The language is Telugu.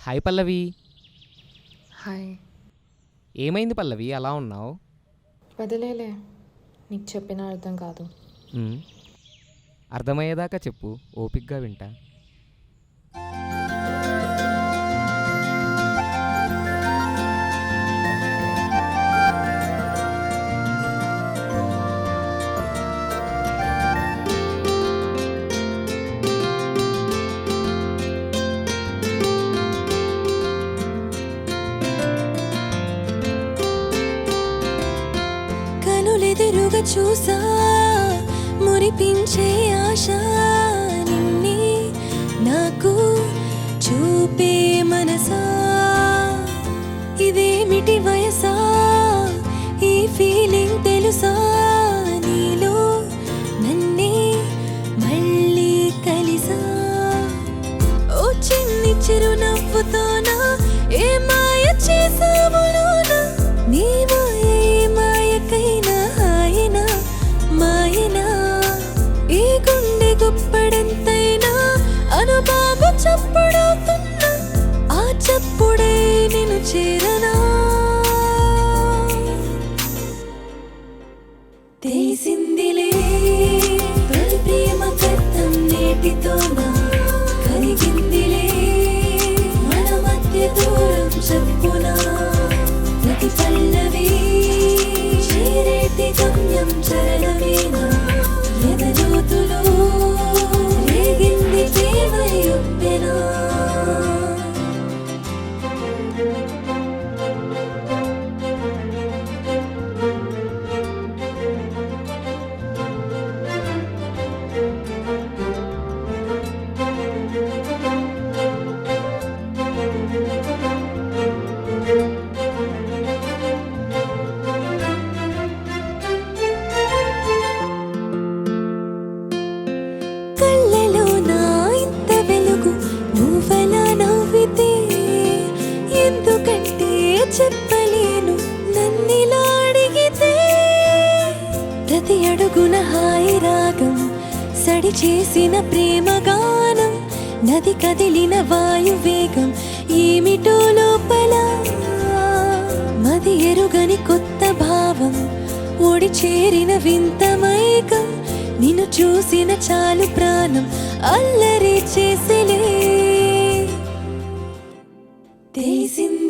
హాయ్ పల్లవి. హాయ్. ఏమైంది పల్లవి అలా ఉన్నావు? వదిలేలే, నీకు చెప్పిన అర్థం కాదు. అర్థమయ్యేదాకా చెప్పు, ఓపిగ్గా వింటా. కనులెదురుగా చూసా మురిపించే ఆశ నిన్నే నాకు చూపే మనసా. ఇదేమిటి వయసా, ఈ ఫీలింగ్ తెలుసా, నీలో నన్నే మళ్ళీ కలిసా. ఓ చిన్ని చిరునవ్వుతోనా ఏ మాయ చేసావు లోనా, నీ మాయ ఏ మాయకైనా హాయినా మాయనా. ఈ గుండె గుప్పడంతైనా అనుబాబు చప్పుడవుతున్నా, ఆ చప్పుడే నిన్ను చేరనా. తెలిసిందిలే తొలి ప్రేమ గతం నేటితోనా, కలిగిందిలే మన మధ్య దూరం చెప్పునా. ప్రతి పల్లవి చేరేటి గమ్యం చరణమేనా, ఎదలోతులో రేగింది ప్రేమై ఉప్పెనా. కళ్ళలో నా ఇంత వెలుగు నువ్వలా నవ్వితే, ఎందుకంటే చెప్పలేను నన్నిలా అడిగితే. ప్రతి అడుగున హాయి రాగం సడి చేసిన ప్రేమ గానం, నది కదిలిన వాయువేగం ఏమిటో లోపల. మది ఎరుగని కొత్త భావం ఓడి చేరిన వింత మైకం, నిన్ను చూసిన చాలు ప్రాణం అల్లరి చేసలే. తెలిసింది